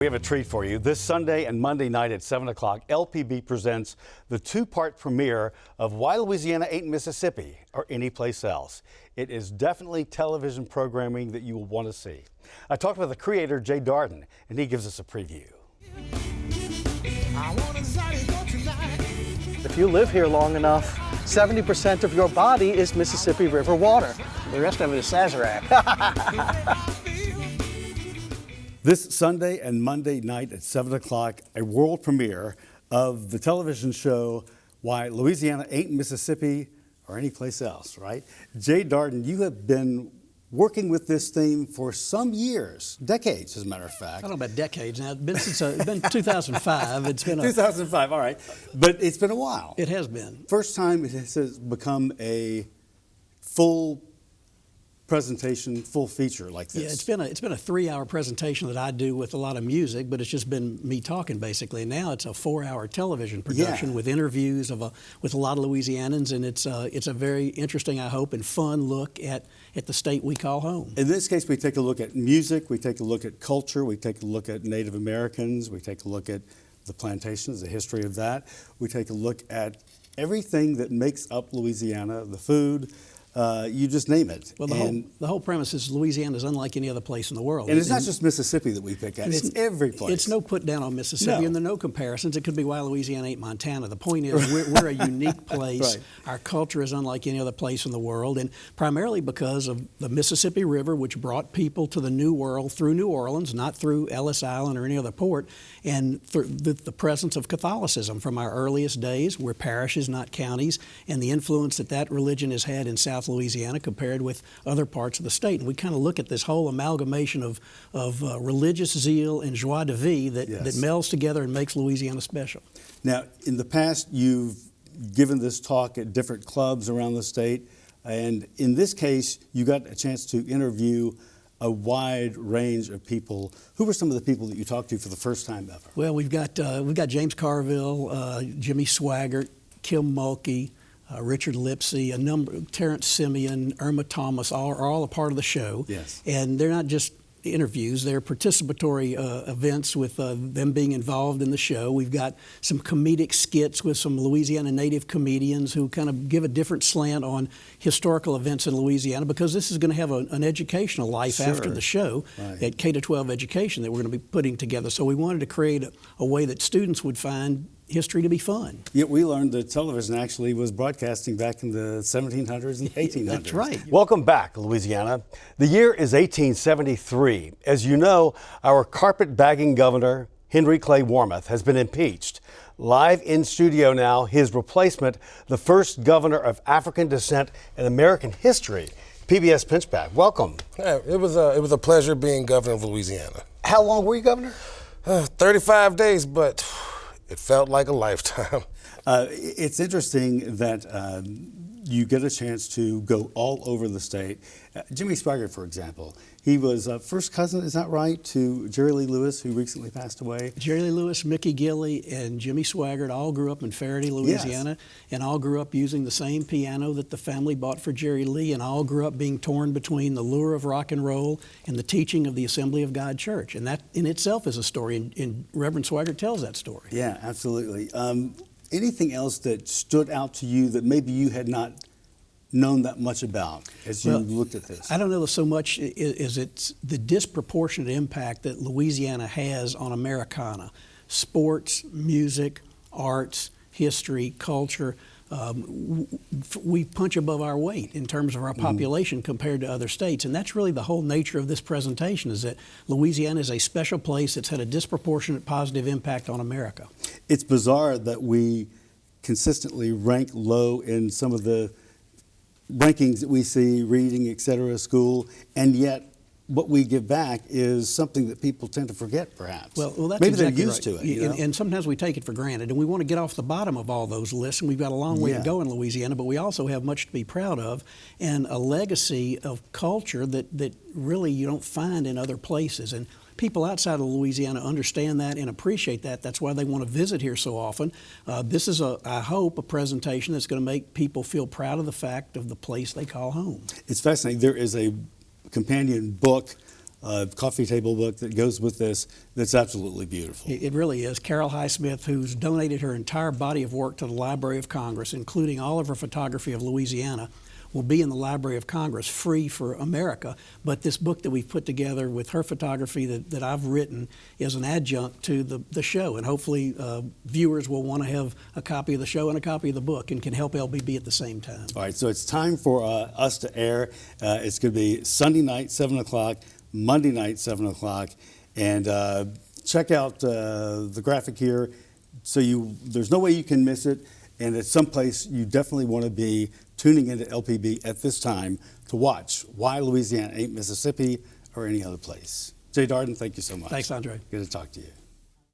We have a treat for you. This Sunday and Monday night at 7 o'clock, LPB presents the two-part premiere of Why Louisiana Ain't Mississippi or Anyplace Else. It is definitely television programming that you will want to see. I talked with the creator, Jay Dardenne, and he gives us a preview. If you live here long enough, 70% of your body is Mississippi River water. The rest of it is Sazerac. This Sunday and Monday night at 7 o'clock, a world premiere of the television show Why Louisiana Ain't Mississippi or Anyplace Else, right? Jay Dardenne, you have been working with this theme for some years, decades, as a matter of fact. I don't know about decades now. It's been 2005. It's been 2005, all right. But it's been a while. It has been. First time it has become a full presentation, full feature like this. Yeah, it's been a 3-hour presentation that I do with a lot of music, but it's just been me talking basically. And now it's a 4-hour television production with interviews with a lot of Louisianans, and it's a very interesting, I hope, and fun look at the state we call home. In this case, we take a look at music, we take a look at culture, we take a look at Native Americans, we take a look at the plantations, the history of that. We take a look at everything that makes up Louisiana, the food. You just name it. Well, the whole premise is Louisiana is unlike any other place in the world. And it's not just Mississippi that we pick at, it's every place. It's no put down on Mississippi, and there are no comparisons. It could be why Louisiana ain't Montana. The point is we're a unique place. Right. Our culture is unlike any other place in the world, and primarily because of the Mississippi River, which brought people to the New World through New Orleans, not through Ellis Island or any other port, and through the presence of Catholicism from our earliest days. We're parishes, not counties, and the influence that religion has had in South Louisiana compared with other parts of the state. And we kind of look at this whole amalgamation of religious zeal and joie de vivre that melds together and makes Louisiana special. Now, in the past, you've given this talk at different clubs around the state, and in this case, you got a chance to interview a wide range of people. Who were some of the people that you talked to for the first time ever? Well, we've got James Carville, Jimmy Swaggart, Kim Mulkey, Richard Lipsey, Terrence Simeon, Irma Thomas, are all a part of the show. Yes. And they're not just interviews, they're participatory events with them being involved in the show. We've got some comedic skits with some Louisiana native comedians who kind of give a different slant on historical events in Louisiana, because this is going to have an educational life after the show at K-12 education that we're going to be putting together. So we wanted to create a way that students would find history to be fun. Yet we learned that television actually was broadcasting back in the 1700s and 1800s. That's right. Welcome back, Louisiana. The year is 1873. As you know, our carpet-bagging governor, Henry Clay Warmoth, has been impeached. Live in studio now, his replacement, the first governor of African descent in American history, PBS Pinchback. Welcome. Yeah, it was a pleasure being governor of Louisiana. How long were you governor? 35 days, but it felt like a lifetime. It's interesting that you get a chance to go all over the state. Jimmy Swaggart, for example, he was first cousin, is that right, to Jerry Lee Lewis, who recently passed away? Jerry Lee Lewis, Mickey Gilley, and Jimmy Swaggart all grew up in Faraday, Louisiana, and all grew up using the same piano that the family bought for Jerry Lee, and all grew up being torn between the lure of rock and roll and the teaching of the Assembly of God Church. And that in itself is a story, and Reverend Swaggart tells that story. Yeah, absolutely. Anything else that stood out to you that maybe you had not known that much about as you looked at this? I don't know so much as it's the disproportionate impact that Louisiana has on Americana. Sports, music, arts, history, culture. We punch above our weight in terms of our population compared to other states. And that's really the whole nature of this presentation, is that Louisiana is a special place that's had a disproportionate positive impact on America. It's bizarre that we consistently rank low in some of the rankings that we see, reading, et cetera, school, and yet what we give back is something that people tend to forget, perhaps. Well, that's maybe exactly they're used to it. You know? And sometimes we take it for granted, and we want to get off the bottom of all those lists, and we've got a long way to go in Louisiana, but we also have much to be proud of, and a legacy of culture that really you don't find in other places. And people outside of Louisiana understand that and appreciate that. That's why they want to visit here so often. This is, I hope, a presentation that's going to make people feel proud of the fact of the place they call home. It's fascinating. There is a companion book coffee table book that goes with this that's absolutely beautiful. It really is. Carol Highsmith, who's donated her entire body of work to the Library of Congress, including all of her photography of Louisiana, will be in the Library of Congress free for America. But this book that we've put together with her photography that I've written is an adjunct to the show. And hopefully viewers will want to have a copy of the show and a copy of the book and can help LPB at the same time. All right, so it's time for us to air. It's going to be Sunday night, 7 o'clock, Monday night, 7 o'clock. And check out the graphic here. So there's no way you can miss it. And it's someplace you definitely want to be tuning into LPB at this time to watch Why Louisiana Ain't Mississippi or any other place. Jay Dardenne, thank you so much. Thanks, Andre. Good to talk to you.